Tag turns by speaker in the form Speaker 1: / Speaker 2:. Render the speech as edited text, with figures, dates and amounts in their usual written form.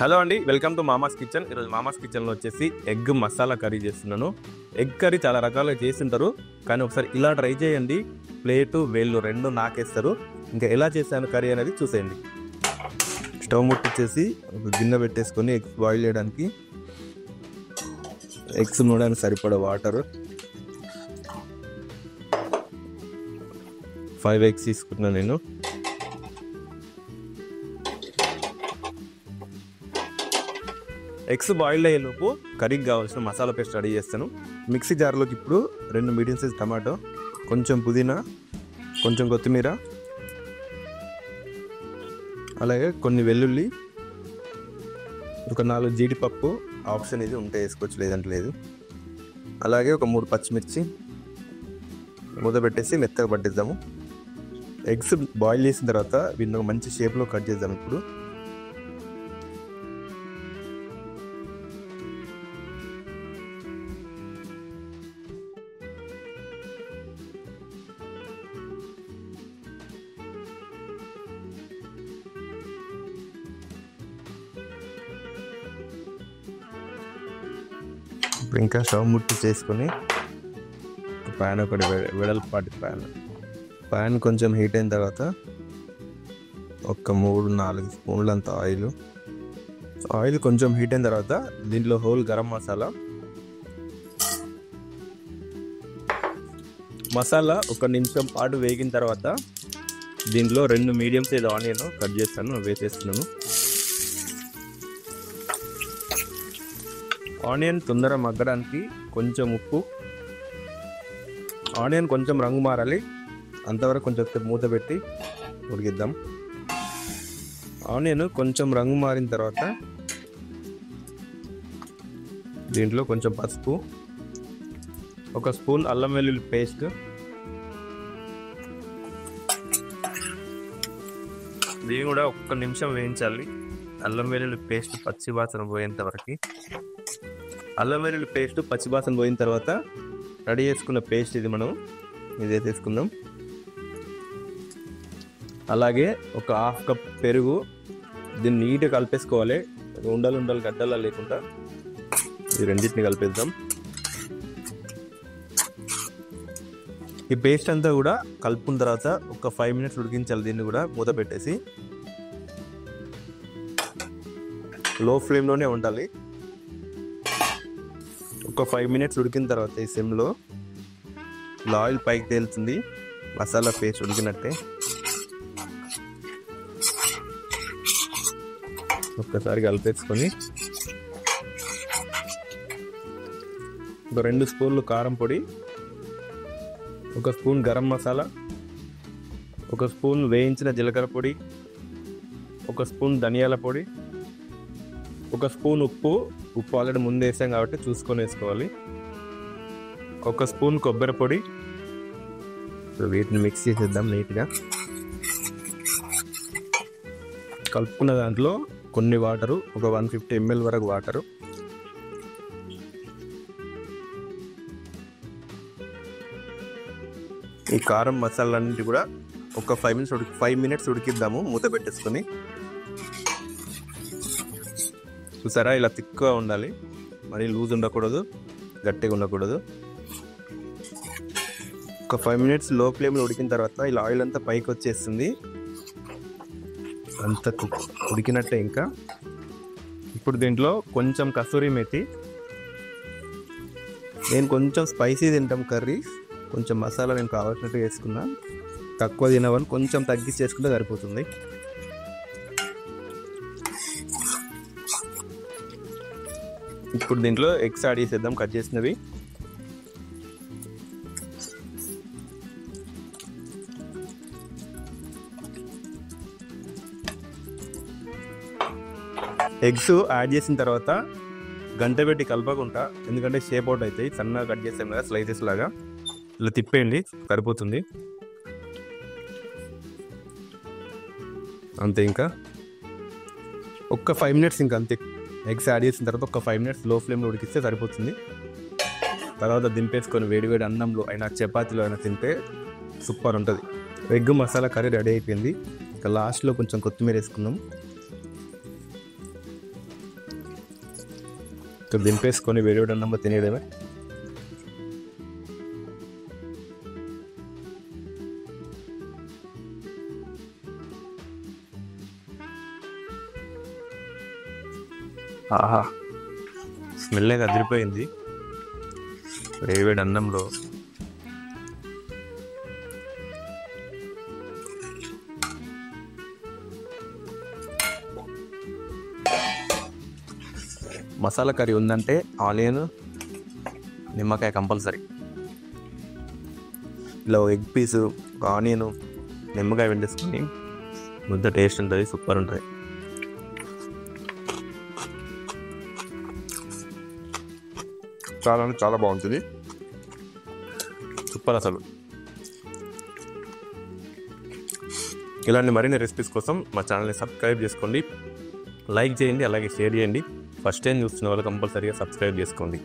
Speaker 1: Hello అండి, welcome to మామాస్ kitchen. ఈరోజు మామాస్ కిచెన్లో వచ్చేసి ఎగ్ మసాలా కర్రీ చేస్తున్నాను. ఎగ్ కర్రీ చాలా రకాలుగా చేస్తుంటారు, కానీ ఒకసారి ఇలా ట్రై చేయండి. ప్లేటు వేళ్ళు రెండు నాకేస్తారు. ఇంకా ఎలా చేశాను కర్రీ అనేది చూసేయండి. స్టవ్ ముట్టించేసి ఒక గిన్నె పెట్టేసుకొని ఎగ్స్ బాయిల్ చేయడానికి ఎగ్స్ నూనెకి సరిపడా వాటర్ 5 ఎగ్స్ తీసుకున్నాను నేను. ఎగ్స్ బాయిల్డ్ అయ్యేలోపు కర్రీకి కావాల్సిన మసాలా పేస్ట్ రెడీ చేస్తాను. మిక్సీ జార్లోకి ఇప్పుడు 2 మీడియం సైజ్ టమాటో, కొంచెం పుదీనా, కొంచెం కొత్తిమీర, అలాగే కొన్ని వెల్లుల్లి, ఒక 4 జీడిపప్పు, ఆప్షన్ ఇది ఉంటే వేసుకోవచ్చు, లేదంటే లేదు. అలాగే ఒక 3 పచ్చిమిర్చి మూత పెట్టేసి మెత్తగా పట్టిద్దాము. ఎగ్స్ బాయిల్ చేసిన తర్వాత వీటిని ఒక మంచి షేప్లో కట్ చేద్దాం. ఇప్పుడు ఇంకా స్టవ్ ముట్టి చేసుకొని ప్యాన్ ఒకటి వెడల్పాటి ప్యాన్ కొంచెం హీట్ అయిన తర్వాత ఒక 3-4 స్పూన్లు అంత ఆయిల్ కొంచెం హీట్ అయిన తర్వాత దీంట్లో హోల్ గరం మసాలా 1 నిమిషం పాటు వేగిన తర్వాత దీంట్లో 2 మీడియం సైజ్ ఆనియన్ కట్ చేస్తాను, వేసేస్తున్నాను. ఆనియన్ తొందరగా మగ్గడానికి కొంచెం ఉప్పు, ఆనియన్ కొంచెం రంగు మారాలి అంతవరకు కొంచెం మూత పెట్టి ఉడికిద్దాం. ఆనియన్ కొంచెం రంగు మారిన తర్వాత దీంట్లో కొంచెం పసుపు, 1 స్పూన్ అల్లం వెల్లుల్లి పేస్ట్, దీన్ని కూడా 1 నిమిషం వేయించాలి. అల్లం వెల్లుల్లి పేస్ట్ పచ్చి వాసన పోయేంత వరకు. అల్లం వెల్లుల్లి పేస్ట్ పచ్చి వాసన పోయిన తర్వాత రెడీ చేసుకున్న పేస్ట్ ఇది ఇదే తీసుకుందాం. అలాగే ఒక 1/2 కప్ పెరుగు, దీన్ని నీట్గా కలిపేసుకోవాలి. ఉండలు గడ్డలా లేకుండా ఈ రెండింటిని కలిపేద్దాం. ఈ పేస్ట్ అంతా కూడా కలుపుకున్న తర్వాత ఒక 5 మినిట్స్ ఉడికించాలి. దీన్ని కూడా మూత పెట్టేసి లో ఫ్లేమ్లోనే ఉండాలి. ఒక 5 మినిట్స్ ఉడికిన తర్వాత ఈ సిమ్లో ఇలా ఆయిల్ పైకి తేలుతుంది. మసాలా పేస్ట్ ఉడికినట్టే. ఒక్కసారి కలిపేసుకొని ఒక 2 స్పూన్లు కారం పొడి, 1 స్పూన్ గరం మసాలా, 1 స్పూన్ వేయించిన జీలకర్ర పొడి, 1 స్పూన్ ధనియాల పొడి, 1 స్పూన్ ఉప్పు ఆల్రెడీ ముందు వేసాం కాబట్టి చూసుకొని వేసుకోవాలి, 1 స్పూన్ కొబ్బరి పొడి. వీటిని మిక్స్ చేసేద్దాం నీట్గా. కలుపుకున్న దాంట్లో కొన్ని వాటరు, ఒక 150 ml వరకు వాటరు. ఈ కారం మసాలాలన్నింటి కూడా ఒక 5 మినిట్స్ ఉడికిద్దాము మూత పెట్టేసుకొని. చూసారా, ఇలా థిక్గా ఉండాలి, మరి లూజ్ ఉండకూడదు, గట్టిగా ఉండకూడదు. ఒక 5 మినిట్స్ లో ఫ్లేమ్లో ఉడికిన తర్వాత ఇలా ఆయిల్ అంతా పైకి వచ్చేస్తుంది, అంత ఉడికినట్టే. ఇంకా ఇప్పుడు దీంట్లో కొంచెం కసూరి మేతి. నేను కొంచెం స్పైసీ తింటాం కర్రీ, కొంచెం మసాలా నేను కావాల్సినట్టు వేసుకున్నా. తక్కువ తినవని కొంచెం తగ్గించి చేసుకుంటే సరిపోతుంది. ఇప్పుడు దీంట్లో ఎగ్స్ యాడ్ చేసేద్దాం, కట్ చేసినవి. ఎగ్స్ యాడ్ చేసిన తర్వాత గంట పెట్టి కలపకుండా, ఎందుకంటే షేప్ అవుట్ అవుతాయి. సన్నగా కట్ చేస్తాం కదా స్లైసెస్ లాగా, ఇలా తిప్పేయండి సరిపోతుంది. అంతే, ఇంకా ఒక్క 5 మినిట్స్ ఇంకా అంతే. ఎగ్స్ యాడ్ చేసిన తర్వాత ఒక 5 మినిట్స్ లో ఫ్లేమ్లో ఉడికిస్తే సరిపోతుంది. తర్వాత దింపేసుకొని వేడివేడి అన్నంలో అయినా చపాతీలో అయినా తింటే సూపర్ ఉంటుంది. ఎగ్ మసాలా కర్రీ రెడీ అయిపోయింది. ఇక లాస్ట్లో కొంచెం కొత్తిమీర వేసుకుందాం. ఇక్కడ దింపేసుకొని వేడి వేడి అన్నంలో తినేయడమే. ఆహా, స్మెల్ అయితే అదిరిపోయింది. వేడి వేడి అన్నంలో మసాలా కర్రీ ఉందంటే ఆనియన్, నిమ్మకాయ కంపల్సరీ. ఇలా ఎగ్ పీసు, ఆనియన్, నిమ్మకాయ వెండేసుకొని ముద్ద టేస్ట్ ఉంటుంది, సూపర్ ఉంటుంది. చాలా అంటే చాలా బాగుంటుంది, సూపర్ అసలు. ఇలాంటి మరిన్ని రెసిపీస్ కోసం మా ఛానల్ని సబ్స్క్రైబ్ చేసుకోండి, లైక్ చేయండి, అలాగే షేర్ చేయండి. ఫస్ట్ టైం చూస్తున్న వాళ్ళు కంపల్సరీగా సబ్స్క్రైబ్ చేసుకోండి.